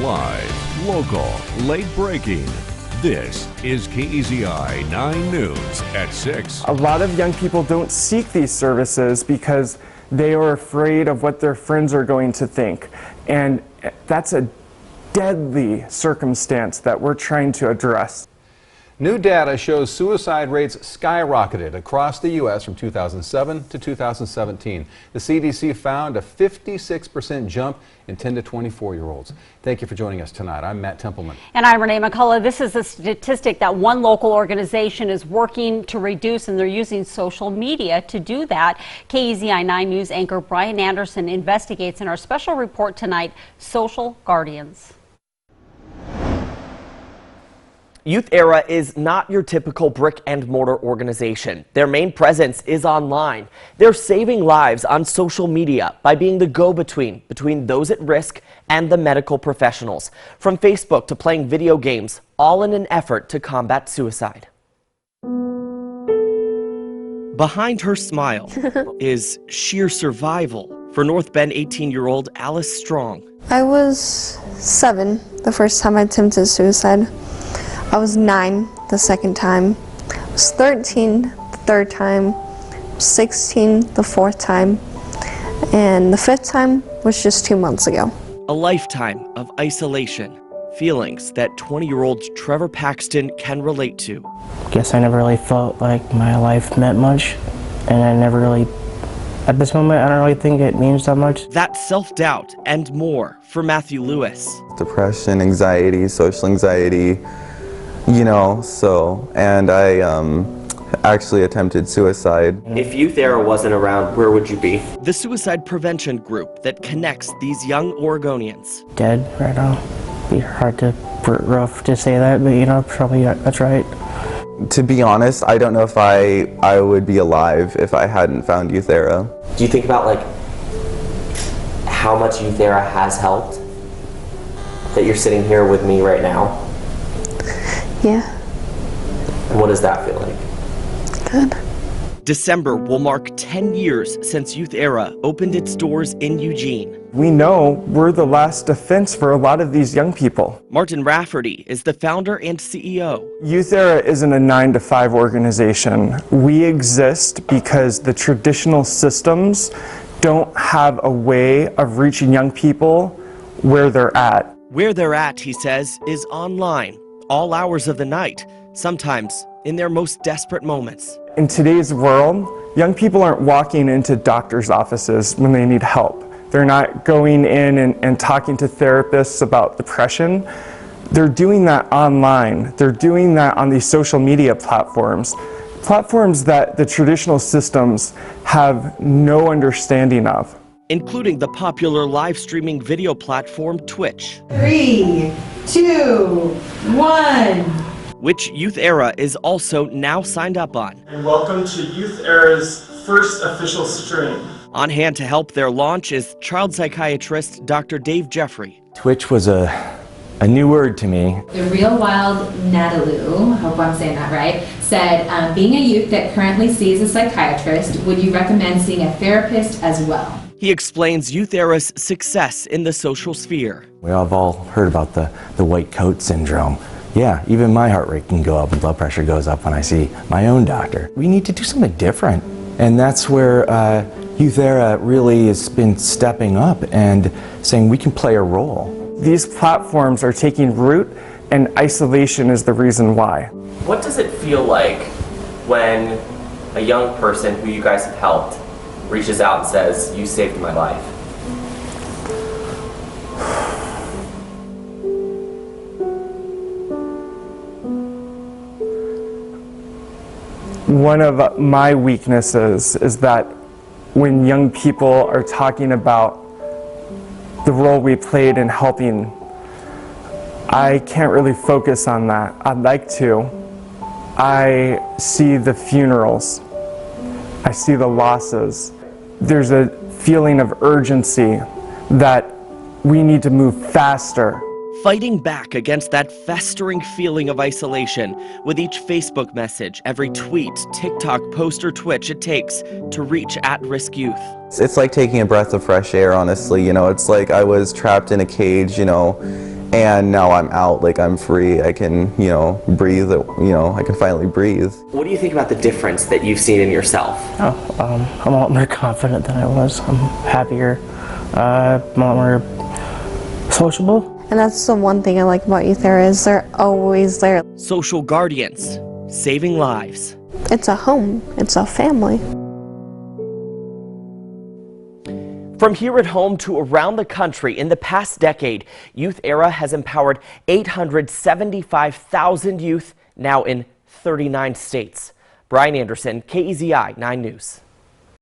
Live, local, late breaking. This is KEZI 9 News at 6. A lot of young people don't seek these services because they are afraid of what their friends are going to think. And that's a deadly circumstance that we're trying to address. New data shows suicide rates skyrocketed across the U.S. from 2007 to 2017. The CDC found a 56% jump in 10 to 24-year-olds. Thank you for joining us tonight. I'm Matt Templeman. And I'm Renee McCullough. This is a statistic that one local organization is working to reduce, and they're using social media to do that. KEZI 9 News anchor Brian Anderson investigates in our special report tonight, Social Guardians. Youth Era is not your typical brick and mortar organization. Their main presence is online. They're saving lives on social media by being the go-between between those at risk and the medical professionals. From Facebook to playing video games, all in an effort to combat suicide. Behind her smile is sheer survival for North Bend 18-year-old Alice Strong. I was 7 the first time I attempted suicide. I was 9 the second time, I was 13 the third time, 16 the fourth time, and the 5th time was just 2 months ago. A lifetime of isolation, feelings that 20-year-old Trevor Paxton can relate to. Guess I never really felt like my life meant much, and I never really, at this moment, I don't really think it means that much. That self-doubt and more for Matthew Lewis. Depression, anxiety, social anxiety, and I actually attempted suicide. If Youth Era wasn't around, where would you be? The suicide prevention group that connects these young Oregonians. Dead right now. Be rough to say that, but probably that's right. To be honest, I don't know if I would be alive if I hadn't found Youth Era. Do you think about how much Youth Era has helped? That you're sitting here with me right now? Yeah. And what does that feel like? Good. December will mark 10 years since Youth Era opened its doors in Eugene. We know we're the last defense for a lot of these young people. Martin Rafferty is the founder and CEO. Youth Era isn't a 9-to-5 organization. We exist because the traditional systems don't have a way of reaching young people where they're at. Where they're at, he says, is online, all hours of the night, sometimes in their most desperate moments. In today's world, young people aren't walking into doctors' offices when they need help. They're not going in and talking to therapists about depression. They're doing that online. They're doing that on these social media platforms that the traditional systems have no understanding of. Including the popular live streaming video platform Twitch. 3, 2, 1. Which Youth Era is also now signed up on. And welcome to Youth Era's first official stream. On hand to help their launch is child psychiatrist Dr. Dave Jeffrey. Twitch was a new word to me. The Real Wild Natalu, I hope I'm saying that right, said, being a youth that currently sees a psychiatrist, would you recommend seeing a therapist as well? He explains Youth Era's success in the social sphere. We have all heard about the white coat syndrome. Yeah, even my heart rate can go up and blood pressure goes up when I see my own doctor. We need to do something different. And that's where Youth Era really has been stepping up and saying we can play a role. These platforms are taking root, and isolation is the reason why. What does it feel like when a young person who you guys have helped reaches out and says, "You saved my life"? One of my weaknesses is that when young people are talking about the role we played in helping, I can't really focus on that. I'd like to. I see the funerals. I see the losses. There's a feeling of urgency that we need to move faster. Fighting back against that festering feeling of isolation with each Facebook message, every tweet, TikTok post, or Twitch it takes to reach at-risk youth. It's like taking a breath of fresh air, honestly. It's like I was trapped in a cage, And now I'm out, like I'm free, I can, breathe, I can finally breathe. What do you think about the difference that you've seen in yourself? I'm a lot more confident than I was. I'm happier, a lot more sociable. And that's the one thing I like about Youth Era is they're always there. Social guardians, saving lives. It's a home, it's a family. From here at home to around the country, in the past decade, Youth Era has empowered 875,000 youth, now in 39 states. Brian Anderson, KEZI 9 News.